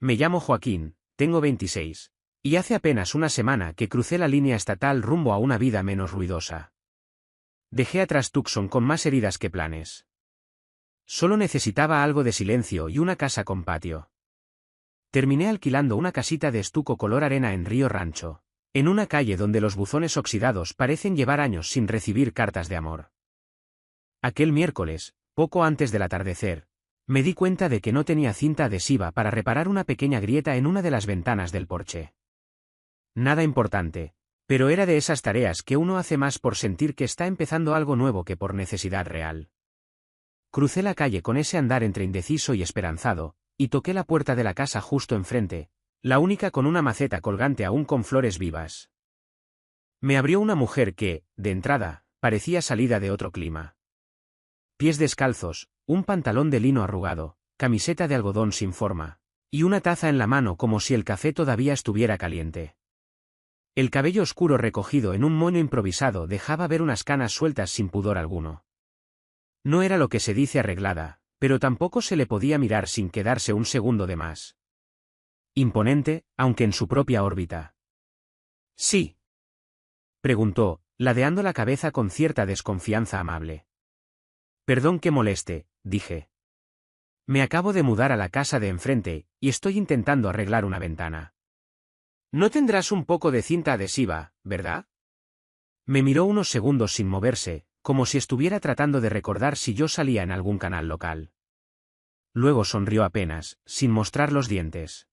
Me llamo Joaquín, tengo 26. Y hace apenas una semana que crucé la línea estatal rumbo a una vida menos ruidosa. Dejé atrás Tucson con más heridas que planes. Solo necesitaba algo de silencio y una casa con patio. Terminé alquilando una casita de estuco color arena en Río Rancho, en una calle donde los buzones oxidados parecen llevar años sin recibir cartas de amor. Aquel miércoles, poco antes del atardecer, me di cuenta de que no tenía cinta adhesiva para reparar una pequeña grieta en una de las ventanas del porche. Nada importante, pero era de esas tareas que uno hace más por sentir que está empezando algo nuevo que por necesidad real. Crucé la calle con ese andar entre indeciso y esperanzado, y toqué la puerta de la casa justo enfrente, la única con una maceta colgante aún con flores vivas. Me abrió una mujer que, de entrada, parecía salida de otro clima. Pies descalzos, un pantalón de lino arrugado, camiseta de algodón sin forma, y una taza en la mano como si el café todavía estuviera caliente. El cabello oscuro recogido en un moño improvisado dejaba ver unas canas sueltas sin pudor alguno. No era lo que se dice arreglada, pero tampoco se le podía mirar sin quedarse un segundo de más. Imponente, aunque en su propia órbita. «¿Sí?», preguntó, ladeando la cabeza con cierta desconfianza amable. «Perdón que moleste», dije. «Me acabo de mudar a la casa de enfrente, y estoy intentando arreglar una ventana». «No tendrás un poco de cinta adhesiva, ¿verdad?». Me miró unos segundos sin moverse, como si estuviera tratando de recordar si yo salía en algún canal local. Luego sonrió apenas, sin mostrar los dientes.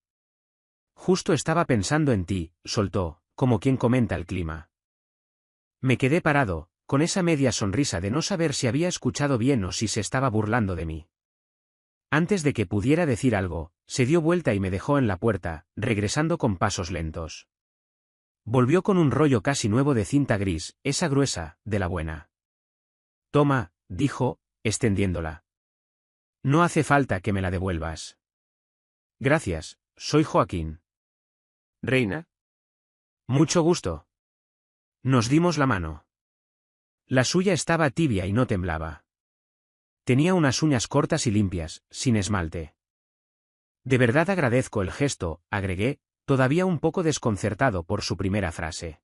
«Justo estaba pensando en ti», soltó, como quien comenta el clima. Me quedé parado, con esa media sonrisa de no saber si había escuchado bien o si se estaba burlando de mí. Antes de que pudiera decir algo, se dio vuelta y me dejó en la puerta, regresando con pasos lentos. Volvió con un rollo casi nuevo de cinta gris, esa gruesa, de la buena. «Toma», dijo, extendiéndola. «No hace falta que me la devuelvas». «Gracias, soy Joaquín». «Reina». «Mucho gusto». Nos dimos la mano. La suya estaba tibia y no temblaba. Tenía unas uñas cortas y limpias, sin esmalte. «De verdad agradezco el gesto», agregué, todavía un poco desconcertado por su primera frase.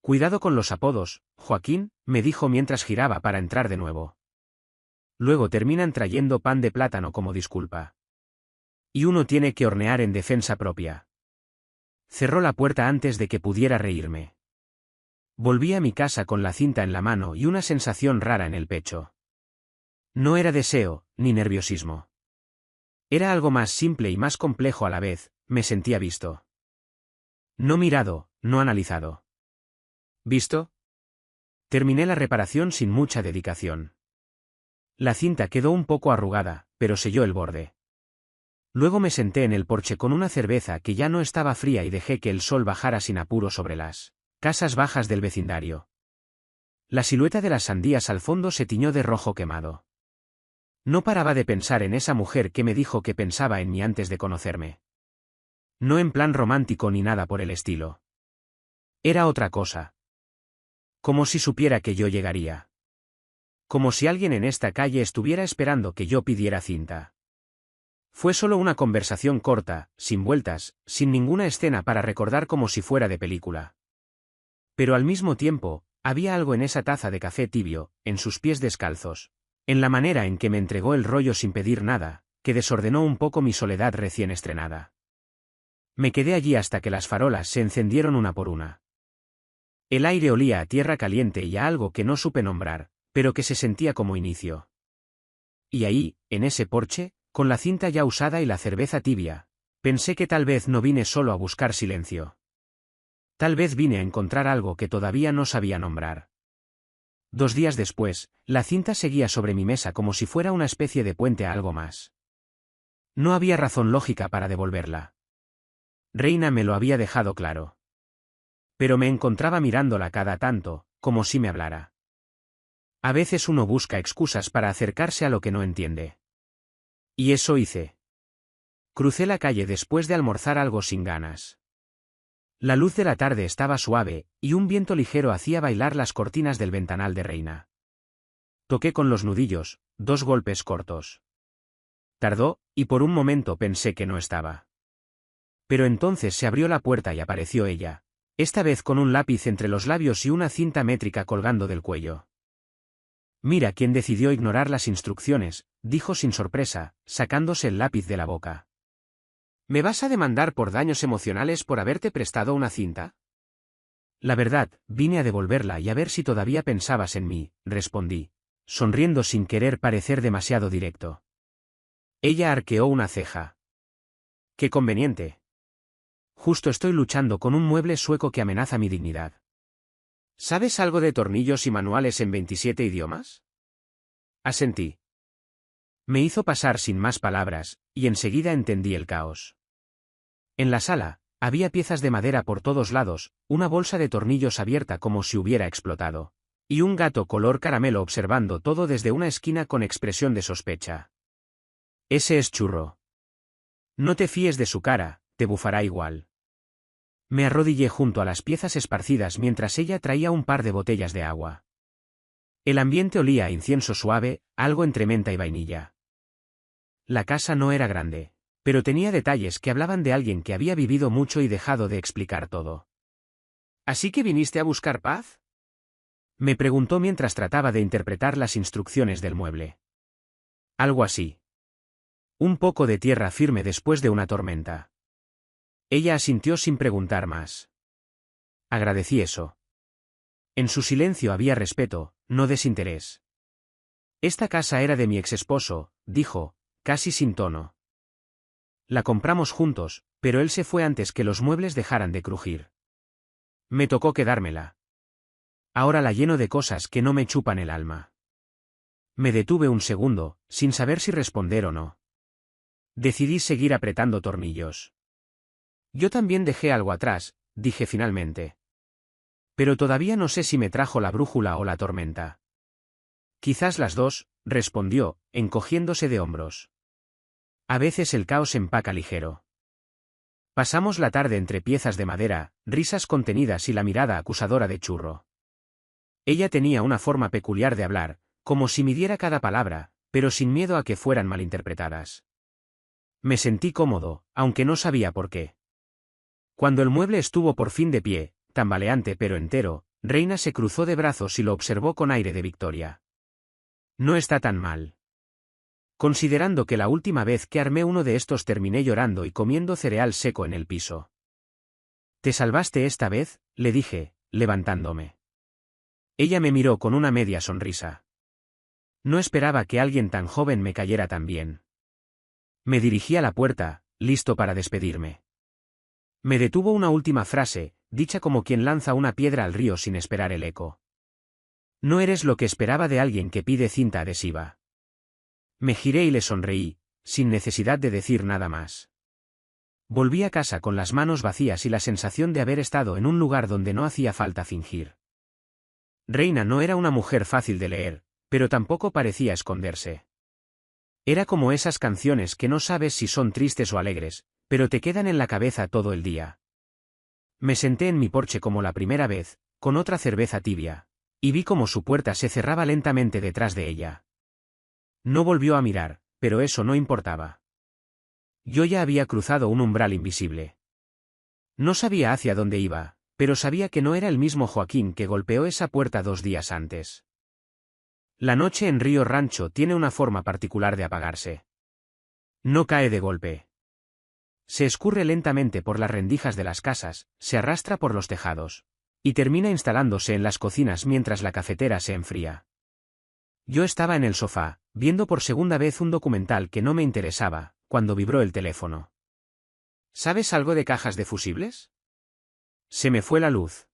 «Cuidado con los apodos, Joaquín», me dijo mientras giraba para entrar de nuevo. «Luego terminan trayendo pan de plátano como disculpa. Y uno tiene que hornear en defensa propia». Cerró la puerta antes de que pudiera reírme. Volví a mi casa con la cinta en la mano y una sensación rara en el pecho. No era deseo, ni nerviosismo. Era algo más simple y más complejo a la vez, me sentía visto. No mirado, no analizado. ¿Visto? Terminé la reparación sin mucha dedicación. La cinta quedó un poco arrugada, pero selló el borde. Luego me senté en el porche con una cerveza que ya no estaba fría y dejé que el sol bajara sin apuro sobre las casas bajas del vecindario. La silueta de las sandías al fondo se tiñó de rojo quemado. No paraba de pensar en esa mujer que me dijo que pensaba en mí antes de conocerme. No en plan romántico ni nada por el estilo. Era otra cosa. Como si supiera que yo llegaría. Como si alguien en esta calle estuviera esperando que yo pidiera cinta. Fue solo una conversación corta, sin vueltas, sin ninguna escena para recordar como si fuera de película. Pero al mismo tiempo, había algo en esa taza de café tibio, en sus pies descalzos, en la manera en que me entregó el rollo sin pedir nada, que desordenó un poco mi soledad recién estrenada. Me quedé allí hasta que las farolas se encendieron una por una. El aire olía a tierra caliente y a algo que no supe nombrar, pero que se sentía como inicio. Y ahí, en ese porche, con la cinta ya usada y la cerveza tibia, pensé que tal vez no vine solo a buscar silencio. Tal vez vine a encontrar algo que todavía no sabía nombrar. 2 días después, la cinta seguía sobre mi mesa como si fuera una especie de puente a algo más. No había razón lógica para devolverla. Reina me lo había dejado claro. Pero me encontraba mirándola cada tanto, como si me hablara. A veces uno busca excusas para acercarse a lo que no entiende. Y eso hice. Crucé la calle después de almorzar algo sin ganas. La luz de la tarde estaba suave, y un viento ligero hacía bailar las cortinas del ventanal de Reina. Toqué con los nudillos, 2 golpes cortos. Tardó, y por un momento pensé que no estaba. Pero entonces se abrió la puerta y apareció ella, esta vez con un lápiz entre los labios y una cinta métrica colgando del cuello. Mira quién decidió ignorar las instrucciones, dijo sin sorpresa, sacándose el lápiz de la boca. ¿Me vas a demandar por daños emocionales por haberte prestado una cinta? La verdad, vine a devolverla y a ver si todavía pensabas en mí, respondí, sonriendo sin querer parecer demasiado directo. Ella arqueó una ceja. Qué conveniente. Justo estoy luchando con un mueble sueco que amenaza mi dignidad. ¿Sabes algo de tornillos y manuales en 27 idiomas? Asentí. Me hizo pasar sin más palabras, y enseguida entendí el caos. En la sala, había piezas de madera por todos lados, una bolsa de tornillos abierta como si hubiera explotado, y un gato color caramelo observando todo desde una esquina con expresión de sospecha. Ese es Churro. No te fíes de su cara, te bufará igual. Me arrodillé junto a las piezas esparcidas mientras ella traía un par de botellas de agua. El ambiente olía a incienso suave, algo entre menta y vainilla. La casa no era grande, pero tenía detalles que hablaban de alguien que había vivido mucho y dejado de explicar todo. ¿Así que viniste a buscar paz? Me preguntó mientras trataba de interpretar las instrucciones del mueble. Algo así. Un poco de tierra firme después de una tormenta. Ella asintió sin preguntar más. Agradecí eso. En su silencio había respeto, no desinterés. Esta casa era de mi exesposo, dijo, casi sin tono. La compramos juntos, pero él se fue antes que los muebles dejaran de crujir. Me tocó quedármela. Ahora la lleno de cosas que no me chupan el alma. Me detuve un segundo, sin saber si responder o no. Decidí seguir apretando tornillos. Yo también dejé algo atrás, dije finalmente. Pero todavía no sé si me trajo la brújula o la tormenta. Quizás las dos, respondió, encogiéndose de hombros. A veces el caos empaca ligero. Pasamos la tarde entre piezas de madera, risas contenidas y la mirada acusadora de Churro. Ella tenía una forma peculiar de hablar, como si midiera cada palabra, pero sin miedo a que fueran malinterpretadas. Me sentí cómodo, aunque no sabía por qué. Cuando el mueble estuvo por fin de pie, tambaleante pero entero, Reina se cruzó de brazos y lo observó con aire de victoria. No está tan mal. Considerando que la última vez que armé uno de estos terminé llorando y comiendo cereal seco en el piso. ¿Te salvaste esta vez?, le dije, levantándome. Ella me miró con una media sonrisa. No esperaba que alguien tan joven me cayera tan bien. Me dirigí a la puerta, listo para despedirme. Me detuvo una última frase, dicha como quien lanza una piedra al río sin esperar el eco. No eres lo que esperaba de alguien que pide cinta adhesiva. Me giré y le sonreí, sin necesidad de decir nada más. Volví a casa con las manos vacías y la sensación de haber estado en un lugar donde no hacía falta fingir. Reina no era una mujer fácil de leer, pero tampoco parecía esconderse. Era como esas canciones que no sabes si son tristes o alegres, pero te quedan en la cabeza todo el día. Me senté en mi porche como la primera vez, con otra cerveza tibia, y vi cómo su puerta se cerraba lentamente detrás de ella. No volvió a mirar, pero eso no importaba. Yo ya había cruzado un umbral invisible. No sabía hacia dónde iba, pero sabía que no era el mismo Joaquín que golpeó esa puerta 2 días antes. La noche en Río Rancho tiene una forma particular de apagarse. No cae de golpe. Se escurre lentamente por las rendijas de las casas, se arrastra por los tejados, y termina instalándose en las cocinas mientras la cafetera se enfría. Yo estaba en el sofá, viendo por segunda vez un documental que no me interesaba, cuando vibró el teléfono. ¿Sabes algo de cajas de fusibles? Se me fue la luz.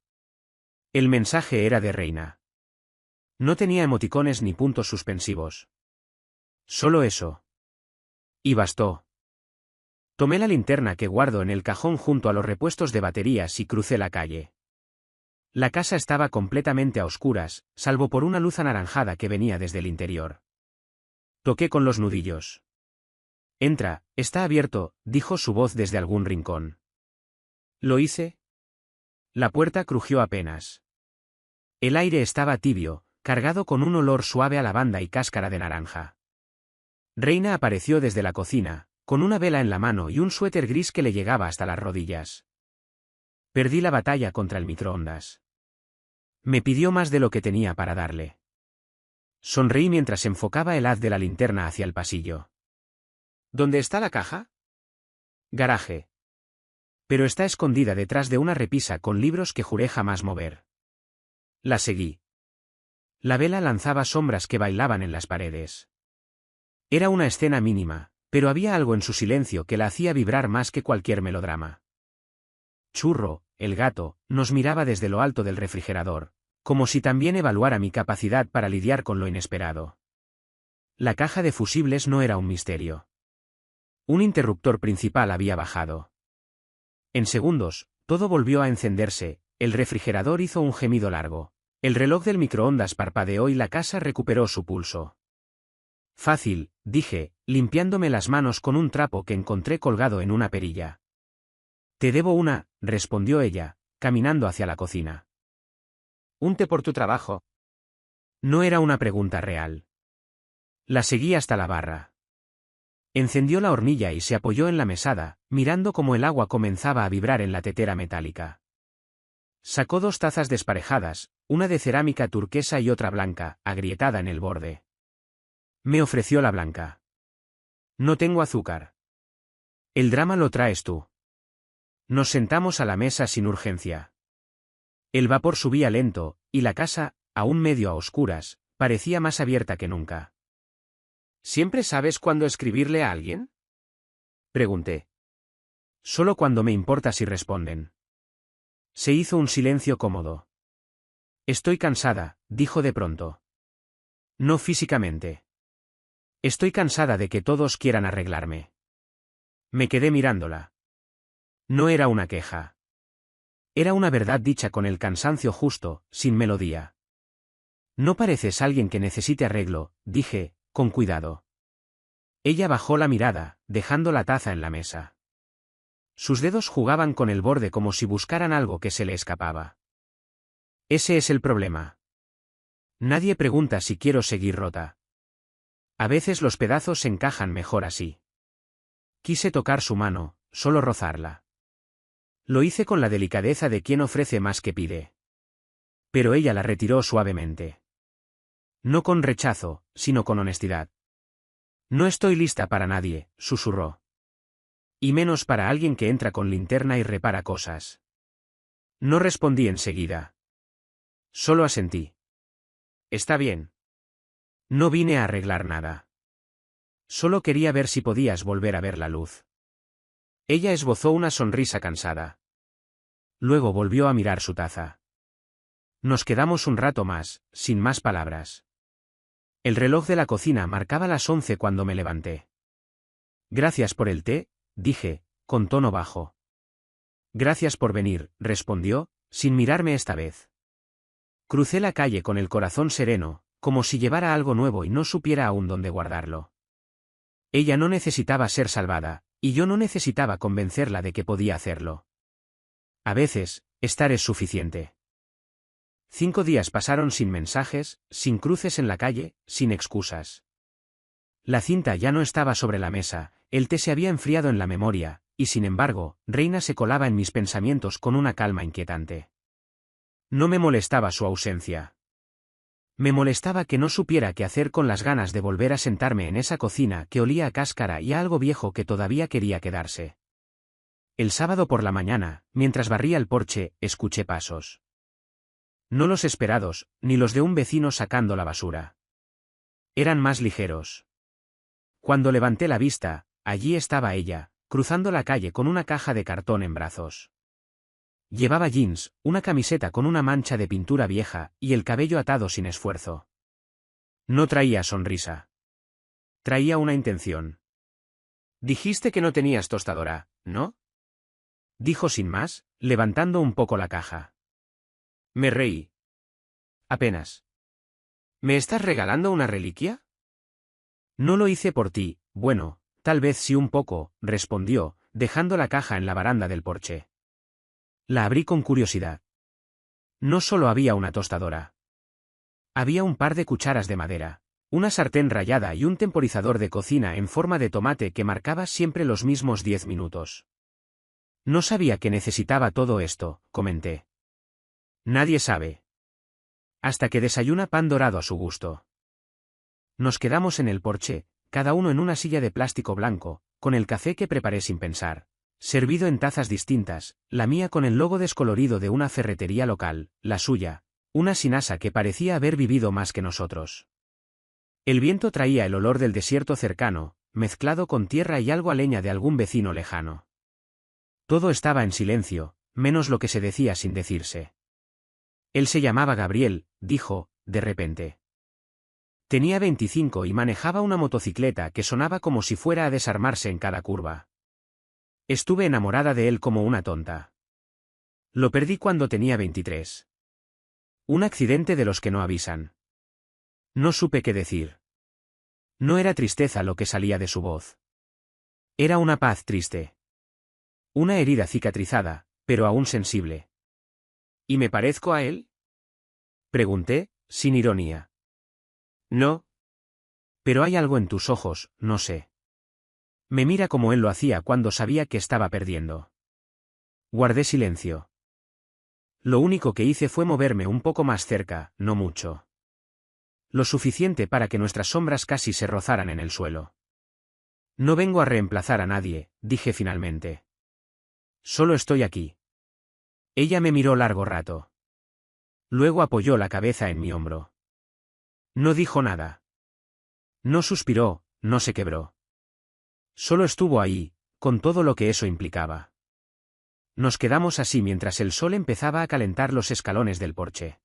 El mensaje era de Reina. No tenía emoticones ni puntos suspensivos. Solo eso. Y bastó. Tomé la linterna que guardo en el cajón junto a los repuestos de baterías y crucé la calle. La casa estaba completamente a oscuras, salvo por una luz anaranjada que venía desde el interior. Toqué con los nudillos. Entra, está abierto, dijo su voz desde algún rincón. ¿Lo hice? La puerta crujió apenas. El aire estaba tibio, cargado con un olor suave a lavanda y cáscara de naranja. Reina apareció desde la cocina, con una vela en la mano y un suéter gris que le llegaba hasta las rodillas. Perdí la batalla contra el microondas. Me pidió más de lo que tenía para darle. Sonreí mientras enfocaba el haz de la linterna hacia el pasillo. ¿Dónde está la caja? Garaje. Pero está escondida detrás de una repisa con libros que juré jamás mover. La seguí. La vela lanzaba sombras que bailaban en las paredes. Era una escena mínima, pero había algo en su silencio que la hacía vibrar más que cualquier melodrama. Churro, el gato, nos miraba desde lo alto del refrigerador, como si también evaluara mi capacidad para lidiar con lo inesperado. La caja de fusibles no era un misterio. Un interruptor principal había bajado. En segundos, todo volvió a encenderse, el refrigerador hizo un gemido largo, el reloj del microondas parpadeó y la casa recuperó su pulso. Fácil, dije, limpiándome las manos con un trapo que encontré colgado en una perilla. Te debo una, respondió ella, caminando hacia la cocina. ¿Un té por tu trabajo? No era una pregunta real. La seguí hasta la barra. Encendió la hornilla y se apoyó en la mesada, mirando cómo el agua comenzaba a vibrar en la tetera metálica. Sacó 2 tazas desparejadas, una de cerámica turquesa y otra blanca, agrietada en el borde. Me ofreció la blanca. No tengo azúcar. El drama lo traes tú. Nos sentamos a la mesa sin urgencia. El vapor subía lento, y la casa, aún medio a oscuras, parecía más abierta que nunca. ¿Siempre sabes cuándo escribirle a alguien? Pregunté. Solo cuando me importa si responden. Se hizo un silencio cómodo. Estoy cansada, dijo de pronto. No físicamente. Estoy cansada de que todos quieran arreglarme. Me quedé mirándola. No era una queja. Era una verdad dicha con el cansancio justo, sin melodía. No pareces alguien que necesite arreglo, dije, con cuidado. Ella bajó la mirada, dejando la taza en la mesa. Sus dedos jugaban con el borde como si buscaran algo que se le escapaba. Ese es el problema. Nadie pregunta si quiero seguir rota. A veces los pedazos encajan mejor así. Quise tocar su mano, solo rozarla. Lo hice con la delicadeza de quien ofrece más que pide. Pero ella la retiró suavemente. No con rechazo, sino con honestidad. No estoy lista para nadie, susurró. Y menos para alguien que entra con linterna y repara cosas. No respondí enseguida. Solo asentí. Está bien. No vine a arreglar nada. Solo quería ver si podías volver a ver la luz. Ella esbozó una sonrisa cansada. Luego volvió a mirar su taza. Nos quedamos un rato más, sin más palabras. El reloj de la cocina marcaba las 11 cuando me levanté. Gracias por el té, dije, con tono bajo. Gracias por venir, respondió, sin mirarme esta vez. Crucé la calle con el corazón sereno, como si llevara algo nuevo y no supiera aún dónde guardarlo. Ella no necesitaba ser salvada, y yo no necesitaba convencerla de que podía hacerlo. A veces, estar es suficiente. 5 días pasaron sin mensajes, sin cruces en la calle, sin excusas. La cinta ya no estaba sobre la mesa, el té se había enfriado en la memoria, y sin embargo, Reina se colaba en mis pensamientos con una calma inquietante. No me molestaba su ausencia. Me molestaba que no supiera qué hacer con las ganas de volver a sentarme en esa cocina que olía a cáscara y a algo viejo que todavía quería quedarse. El sábado por la mañana, mientras barría el porche, escuché pasos. No los esperados, ni los de un vecino sacando la basura. Eran más ligeros. Cuando levanté la vista, allí estaba ella, cruzando la calle con una caja de cartón en brazos. Llevaba jeans, una camiseta con una mancha de pintura vieja, y el cabello atado sin esfuerzo. No traía sonrisa. Traía una intención. Dijiste que no tenías tostadora, ¿no? Dijo sin más, levantando un poco la caja. Me reí. Apenas. ¿Me estás regalando una reliquia? No lo hice por ti, bueno, tal vez sí un poco, respondió, dejando la caja en la baranda del porche. La abrí con curiosidad. No solo había una tostadora. Había un par de cucharas de madera, Una sartén rayada y un temporizador de cocina en forma de tomate que marcaba siempre los mismos 10 minutos. No sabía que necesitaba todo esto, comenté. Nadie sabe. Hasta que desayuna pan dorado a su gusto. Nos quedamos en el porche, cada uno en una silla de plástico blanco, con el café que preparé sin pensar, servido en tazas distintas, la mía con el logo descolorido de una ferretería local, la suya, una sinasa que parecía haber vivido más que nosotros. El viento traía el olor del desierto cercano, mezclado con tierra y algo a leña de algún vecino lejano. Todo estaba en silencio, menos lo que se decía sin decirse. Él se llamaba Gabriel, dijo, de repente. Tenía 25 y manejaba una motocicleta que sonaba como si fuera a desarmarse en cada curva. Estuve enamorada de él como una tonta. Lo perdí cuando tenía 23. Un accidente de los que no avisan. No supe qué decir. No era tristeza lo que salía de su voz. Era una paz triste. Una herida cicatrizada, pero aún sensible. ¿Y me parezco a él? Pregunté, sin ironía. No. Pero hay algo en tus ojos, no sé. Me mira como él lo hacía cuando sabía que estaba perdiendo. Guardé silencio. Lo único que hice fue moverme un poco más cerca, no mucho. Lo suficiente para que nuestras sombras casi se rozaran en el suelo. No vengo a reemplazar a nadie, dije finalmente. Solo estoy aquí. Ella me miró largo rato. Luego apoyó la cabeza en mi hombro. No dijo nada. No suspiró, no se quebró. Solo estuvo ahí, con todo lo que eso implicaba. Nos quedamos así mientras el sol empezaba a calentar los escalones del porche.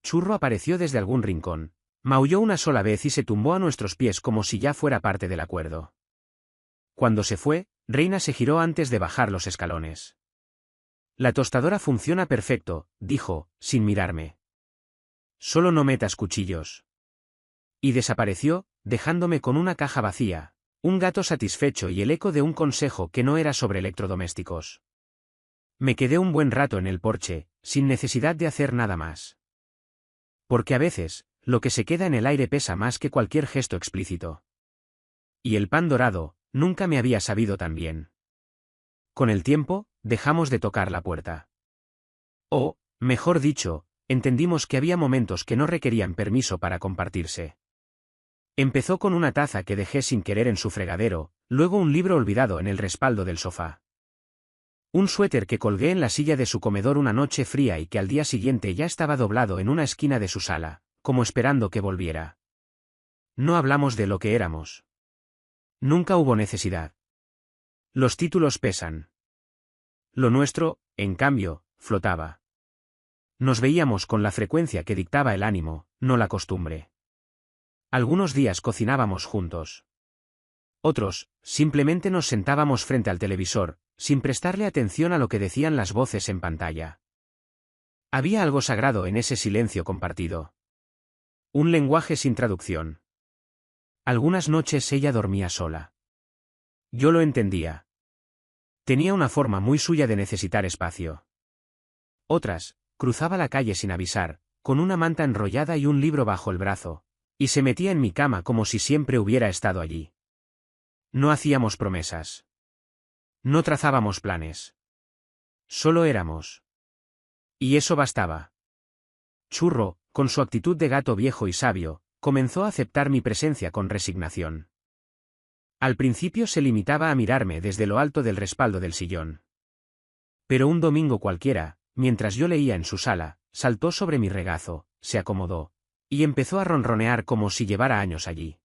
Churro apareció desde algún rincón, maulló una sola vez y se tumbó a nuestros pies como si ya fuera parte del acuerdo. Cuando se fue, Reina se giró antes de bajar los escalones. La tostadora funciona perfecto, dijo, sin mirarme. Solo no metas cuchillos. Y desapareció, dejándome con una caja vacía, un gato satisfecho y el eco de un consejo que no era sobre electrodomésticos. Me quedé un buen rato en el porche, sin necesidad de hacer nada más. Porque a veces, lo que se queda en el aire pesa más que cualquier gesto explícito. Y el pan dorado, nunca me había sabido tan bien. Con el tiempo, dejamos de tocar la puerta. O, mejor dicho, entendimos que había momentos que no requerían permiso para compartirse. Empezó con una taza que dejé sin querer en su fregadero, luego un libro olvidado en el respaldo del sofá. Un suéter que colgué en la silla de su comedor una noche fría y que al día siguiente ya estaba doblado en una esquina de su sala, como esperando que volviera. No hablamos de lo que éramos. Nunca hubo necesidad. Los títulos pesan. Lo nuestro, en cambio, flotaba. Nos veíamos con la frecuencia que dictaba el ánimo, no la costumbre. Algunos días cocinábamos juntos. Otros, simplemente nos sentábamos frente al televisor, sin prestarle atención a lo que decían las voces en pantalla. Había algo sagrado en ese silencio compartido. Un lenguaje sin traducción. Algunas noches ella dormía sola. Yo lo entendía. Tenía una forma muy suya de necesitar espacio. Otras, cruzaba la calle sin avisar, con una manta enrollada y un libro bajo el brazo, y se metía en mi cama como si siempre hubiera estado allí. No hacíamos promesas. No trazábamos planes. Solo éramos. Y eso bastaba. Churro, con su actitud de gato viejo y sabio, comenzó a aceptar mi presencia con resignación. Al principio se limitaba a mirarme desde lo alto del respaldo del sillón. Pero un domingo cualquiera, mientras yo leía en su sala, saltó sobre mi regazo, se acomodó, y empezó a ronronear como si llevara años allí.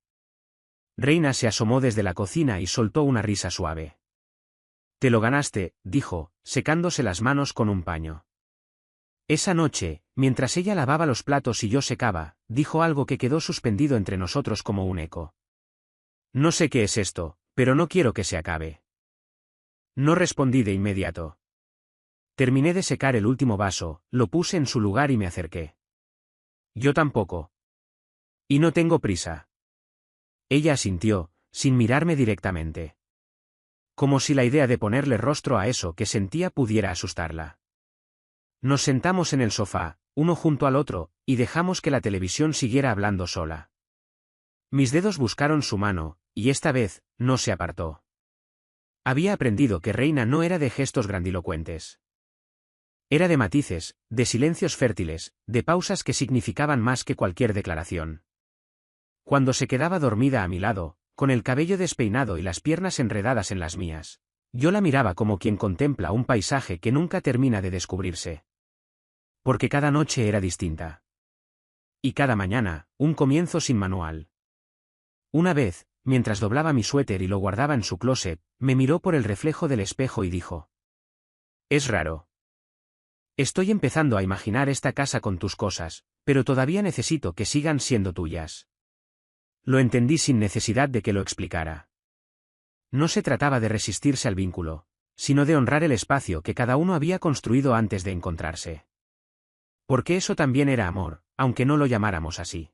Reina se asomó desde la cocina y soltó una risa suave. Te lo ganaste, dijo, secándose las manos con un paño. Esa noche, mientras ella lavaba los platos y yo secaba, dijo algo que quedó suspendido entre nosotros como un eco. No sé qué es esto, pero no quiero que se acabe. No respondí de inmediato. Terminé de secar el último vaso, lo puse en su lugar y me acerqué. Yo tampoco. Y no tengo prisa. Ella asintió, sin mirarme directamente. Como si la idea de ponerle rostro a eso que sentía pudiera asustarla. Nos sentamos en el sofá, uno junto al otro, y dejamos que la televisión siguiera hablando sola. Mis dedos buscaron su mano, y esta vez, no se apartó. Había aprendido que Reina no era de gestos grandilocuentes. Era de matices, de silencios fértiles, de pausas que significaban más que cualquier declaración. Cuando se quedaba dormida a mi lado, con el cabello despeinado y las piernas enredadas en las mías, yo la miraba como quien contempla un paisaje que nunca termina de descubrirse. Porque cada noche era distinta. Y cada mañana, un comienzo sin manual. Una vez, mientras doblaba mi suéter y lo guardaba en su closet, me miró por el reflejo del espejo y dijo: «Es raro. Estoy empezando a imaginar esta casa con tus cosas, pero todavía necesito que sigan siendo tuyas». Lo entendí sin necesidad de que lo explicara. No se trataba de resistirse al vínculo, sino de honrar el espacio que cada uno había construido antes de encontrarse. Porque eso también era amor, aunque no lo llamáramos así.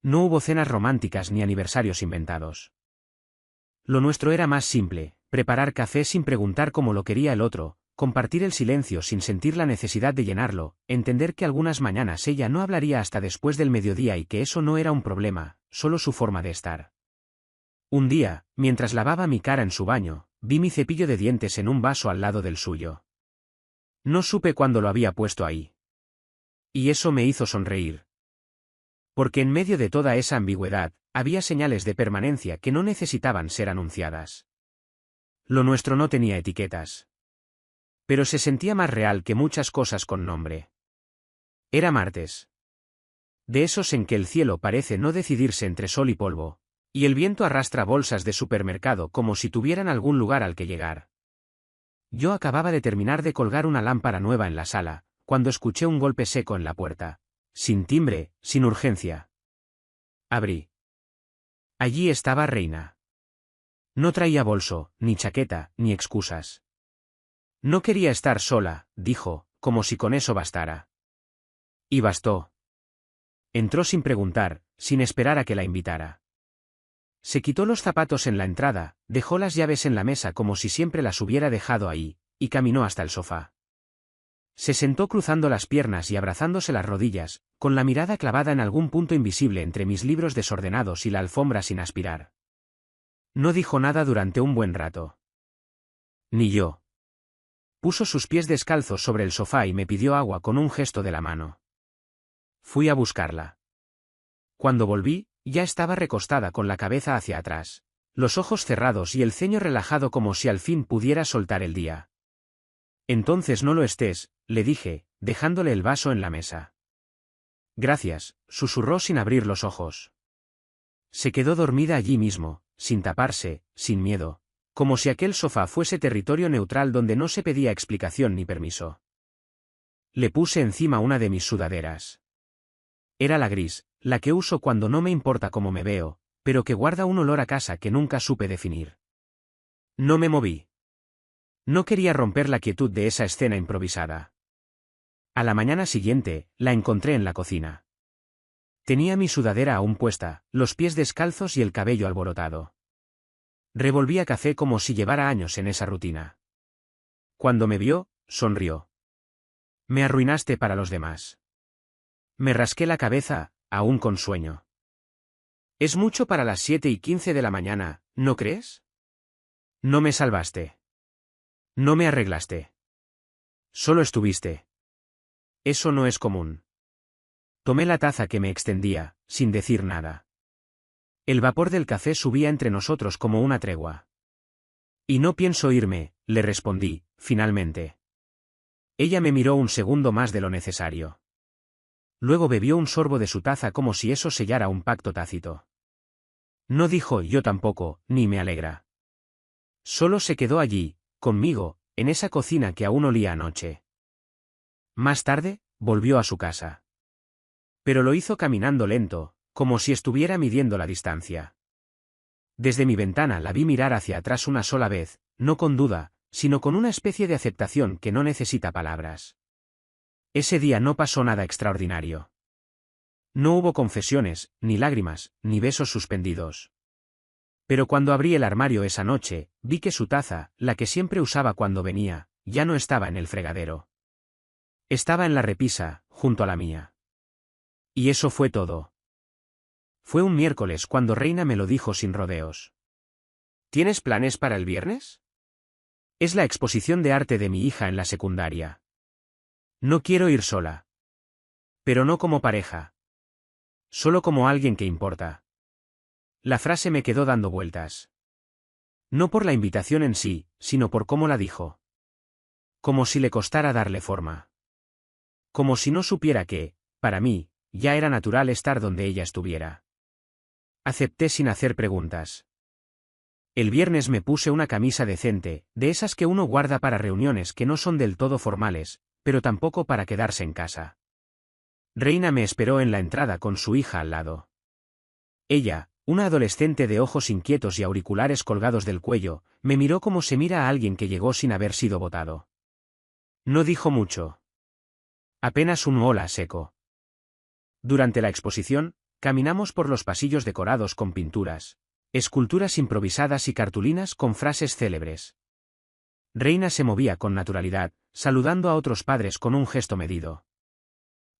No hubo cenas románticas ni aniversarios inventados. Lo nuestro era más simple: preparar café sin preguntar cómo lo quería el otro, compartir el silencio sin sentir la necesidad de llenarlo, entender que algunas mañanas ella no hablaría hasta después del mediodía y que eso no era un problema, solo su forma de estar. Un día, mientras lavaba mi cara en su baño, vi mi cepillo de dientes en un vaso al lado del suyo. No supe cuándo lo había puesto ahí. Y eso me hizo sonreír. Porque en medio de toda esa ambigüedad, había señales de permanencia que no necesitaban ser anunciadas. Lo nuestro no tenía etiquetas. Pero se sentía más real que muchas cosas con nombre. Era martes. De esos en que el cielo parece no decidirse entre sol y polvo, y el viento arrastra bolsas de supermercado como si tuvieran algún lugar al que llegar. Yo acababa de terminar de colgar una lámpara nueva en la sala, cuando escuché un golpe seco en la puerta. Sin timbre, sin urgencia. Abrí. Allí estaba Reina. No traía bolso, ni chaqueta, ni excusas. No quería estar sola, dijo, como si con eso bastara. Y bastó. Entró sin preguntar, sin esperar a que la invitara. Se quitó los zapatos en la entrada, dejó las llaves en la mesa como si siempre las hubiera dejado ahí, y caminó hasta el sofá. Se sentó cruzando las piernas y abrazándose las rodillas, con la mirada clavada en algún punto invisible entre mis libros desordenados y la alfombra sin aspirar. No dijo nada durante un buen rato. Ni yo. Puso sus pies descalzos sobre el sofá y me pidió agua con un gesto de la mano. Fui a buscarla. Cuando volví, ya estaba recostada con la cabeza hacia atrás, los ojos cerrados y el ceño relajado como si al fin pudiera soltar el día. Entonces no lo estés, le dije, dejándole el vaso en la mesa. Gracias, susurró sin abrir los ojos. Se quedó dormida allí mismo, sin taparse, sin miedo, como si aquel sofá fuese territorio neutral donde no se pedía explicación ni permiso. Le puse encima una de mis sudaderas. Era la gris, la que uso cuando no me importa cómo me veo, pero que guarda un olor a casa que nunca supe definir. No me moví. No quería romper la quietud de esa escena improvisada. A la mañana siguiente, la encontré en la cocina. Tenía mi sudadera aún puesta, los pies descalzos y el cabello alborotado. Revolvía café como si llevara años en esa rutina. Cuando me vio, sonrió. Me arruinaste para los demás. Me rasqué la cabeza, aún con sueño. Es mucho para las 7:15 de la mañana, ¿no crees? No me salvaste. No me arreglaste. Solo estuviste. Eso no es común. Tomé la taza que me extendía, sin decir nada. El vapor del café subía entre nosotros como una tregua. Y no pienso irme, le respondí, finalmente. Ella me miró un segundo más de lo necesario. Luego bebió un sorbo de su taza como si eso sellara un pacto tácito. No dijo yo tampoco, ni me alegra. Solo se quedó allí, conmigo, en esa cocina que aún olía anoche. Más tarde, volvió a su casa. Pero lo hizo caminando lento, como si estuviera midiendo la distancia. Desde mi ventana la vi mirar hacia atrás una sola vez, no con duda, sino con una especie de aceptación que no necesita palabras. Ese día no pasó nada extraordinario. No hubo confesiones, ni lágrimas, ni besos suspendidos. Pero cuando abrí el armario esa noche, vi que su taza, la que siempre usaba cuando venía, ya no estaba en el fregadero. Estaba en la repisa, junto a la mía. Y eso fue todo. Fue un miércoles cuando Reina me lo dijo sin rodeos. ¿Tienes planes para el viernes? Es la exposición de arte de mi hija en la secundaria. No quiero ir sola. Pero no como pareja. Solo como alguien que importa. La frase me quedó dando vueltas. No por la invitación en sí, sino por cómo la dijo. Como si le costara darle forma. Como si no supiera que, para mí, ya era natural estar donde ella estuviera. Acepté sin hacer preguntas. El viernes me puse una camisa decente, de esas que uno guarda para reuniones que no son del todo formales, pero tampoco para quedarse en casa. Reina me esperó en la entrada con su hija al lado. Ella, una adolescente de ojos inquietos y auriculares colgados del cuello, me miró como se mira a alguien que llegó sin haber sido votado. No dijo mucho. Apenas un hola seco. Durante la exposición, caminamos por los pasillos decorados con pinturas, esculturas improvisadas y cartulinas con frases célebres. Reina se movía con naturalidad, saludando a otros padres con un gesto medido.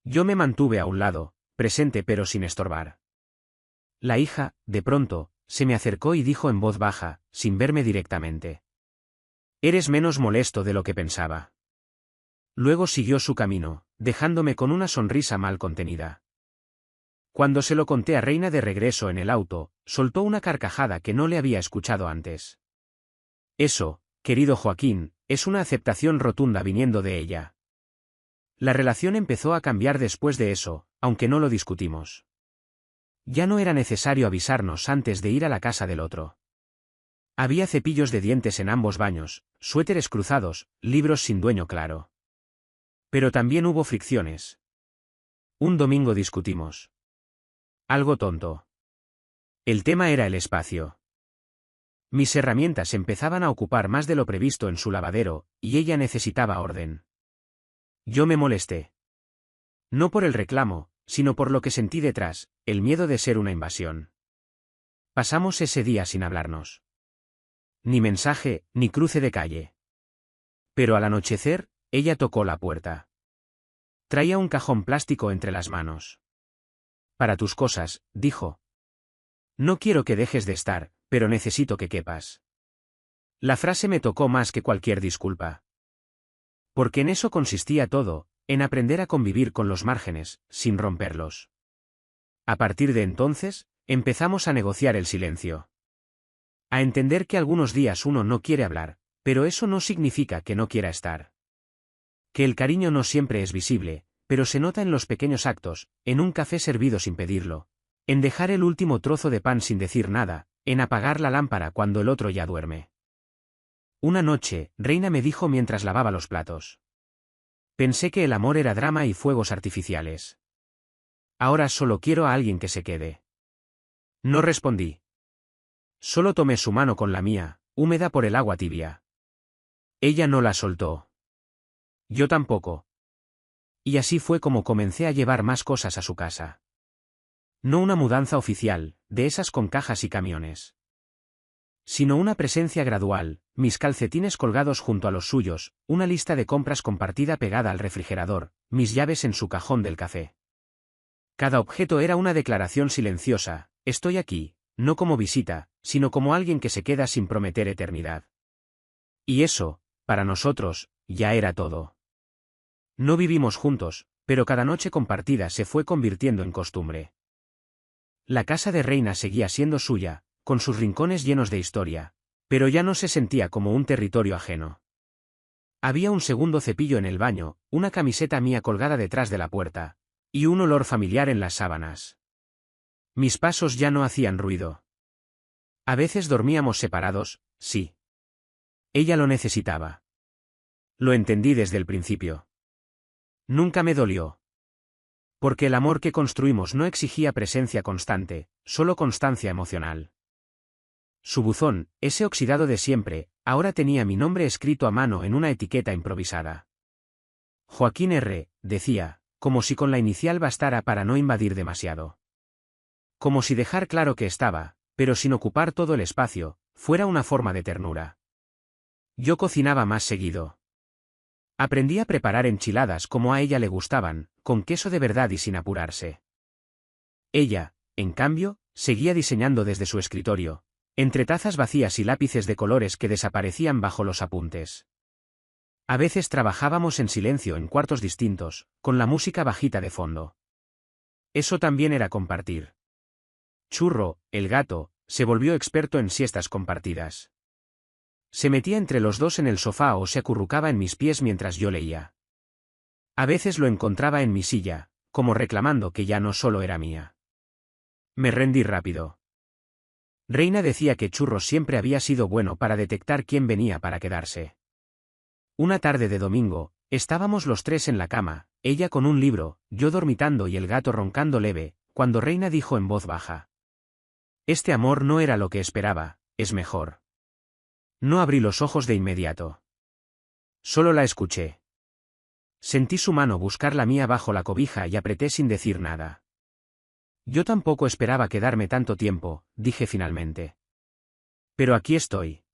Yo me mantuve a un lado, presente pero sin estorbar. La hija, de pronto, se me acercó y dijo en voz baja, sin verme directamente. Eres menos molesto de lo que pensaba. Luego siguió su camino, dejándome con una sonrisa mal contenida. Cuando se lo conté a Reina de regreso en el auto, soltó una carcajada que no le había escuchado antes. Eso, querido Joaquín, es una aceptación rotunda viniendo de ella. La relación empezó a cambiar después de eso, aunque no lo discutimos. Ya no era necesario avisarnos antes de ir a la casa del otro. Había cepillos de dientes en ambos baños, suéteres cruzados, libros sin dueño claro. Pero también hubo fricciones. Un domingo discutimos. Algo tonto. El tema era el espacio. Mis herramientas empezaban a ocupar más de lo previsto en su lavadero, y ella necesitaba orden. Yo me molesté. No por el reclamo, sino por lo que sentí detrás, el miedo de ser una invasión. Pasamos ese día sin hablarnos. Ni mensaje, ni cruce de calle. Pero al anochecer, ella tocó la puerta. Traía un cajón plástico entre las manos. Para tus cosas, dijo. No quiero que dejes de estar, pero necesito que quepas. La frase me tocó más que cualquier disculpa. Porque en eso consistía todo, en aprender a convivir con los márgenes, sin romperlos. A partir de entonces, empezamos a negociar el silencio. A entender que algunos días uno no quiere hablar, pero eso no significa que no quiera estar. Que el cariño no siempre es visible, pero se nota en los pequeños actos, en un café servido sin pedirlo, en dejar el último trozo de pan sin decir nada, en apagar la lámpara cuando el otro ya duerme. Una noche, Reina me dijo mientras lavaba los platos. Pensé que el amor era drama y fuegos artificiales. Ahora solo quiero a alguien que se quede. No respondí. Solo tomé su mano con la mía, húmeda por el agua tibia. Ella no la soltó. Yo tampoco. Y así fue como comencé a llevar más cosas a su casa. No una mudanza oficial, de esas con cajas y camiones. Sino una presencia gradual, mis calcetines colgados junto a los suyos, una lista de compras compartida pegada al refrigerador, mis llaves en su cajón del café. Cada objeto era una declaración silenciosa, estoy aquí, no como visita, sino como alguien que se queda sin prometer eternidad. Y eso, para nosotros, ya era todo. No vivimos juntos, pero cada noche compartida se fue convirtiendo en costumbre. La casa de Reina seguía siendo suya, con sus rincones llenos de historia, pero ya no se sentía como un territorio ajeno. Había un segundo cepillo en el baño, una camiseta mía colgada detrás de la puerta, y un olor familiar en las sábanas. Mis pasos ya no hacían ruido. A veces dormíamos separados, sí. Ella lo necesitaba. Lo entendí desde el principio. Nunca me dolió. Porque el amor que construimos no exigía presencia constante, solo constancia emocional. Su buzón, ese oxidado de siempre, ahora tenía mi nombre escrito a mano en una etiqueta improvisada. Joaquín R., decía, como si con la inicial bastara para no invadir demasiado. Como si dejar claro que estaba, pero sin ocupar todo el espacio, fuera una forma de ternura. Yo cocinaba más seguido. Aprendí a preparar enchiladas como a ella le gustaban, con queso de verdad y sin apurarse. Ella, en cambio, seguía diseñando desde su escritorio, entre tazas vacías y lápices de colores que desaparecían bajo los apuntes. A veces trabajábamos en silencio en cuartos distintos, con la música bajita de fondo. Eso también era compartir. Churro, el gato, se volvió experto en siestas compartidas. Se metía entre los dos en el sofá o se acurrucaba en mis pies mientras yo leía. A veces lo encontraba en mi silla, como reclamando que ya no solo era mía. Me rendí rápido. Reina decía que Churro siempre había sido bueno para detectar quién venía para quedarse. Una tarde de domingo, estábamos los tres en la cama, ella con un libro, yo dormitando y el gato roncando leve, cuando Reina dijo en voz baja: «Este amor no era lo que esperaba, es mejor». No abrí los ojos de inmediato. Solo la escuché. Sentí su mano buscar la mía bajo la cobija y apreté sin decir nada. Yo tampoco esperaba quedarme tanto tiempo, dije finalmente. Pero aquí estoy.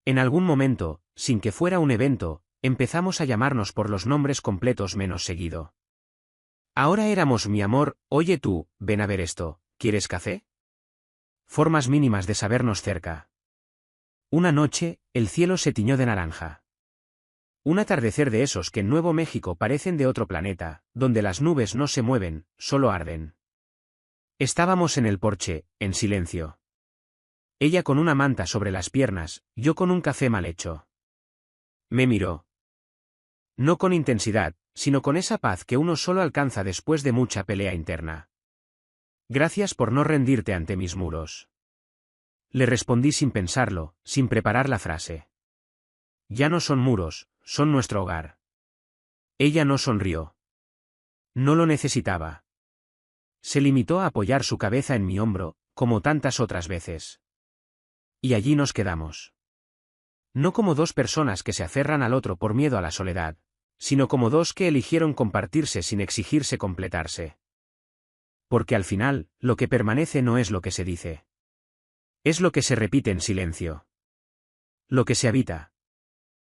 En algún momento, sin que fuera un evento, empezamos a llamarnos por los nombres completos menos seguido. Ahora éramos mi amor, oye tú, ven a ver esto, ¿quieres café? Formas mínimas de sabernos cerca. Una noche, el cielo se tiñó de naranja. Un atardecer de esos que en Nuevo México parecen de otro planeta, donde las nubes no se mueven, solo arden. Estábamos en el porche, en silencio. Ella con una manta sobre las piernas, yo con un café mal hecho. Me miró. No con intensidad, sino con esa paz que uno solo alcanza después de mucha pelea interna. Gracias por no rendirte ante mis muros. Le respondí sin pensarlo, sin preparar la frase. Ya no son muros, son nuestro hogar. Ella no sonrió. No lo necesitaba. Se limitó a apoyar su cabeza en mi hombro, como tantas otras veces. Y allí nos quedamos. No como dos personas que se aferran al otro por miedo a la soledad, sino como dos que eligieron compartirse sin exigirse completarse. Porque al final, lo que permanece no es lo que se dice. Es lo que se repite en silencio. Lo que se habita.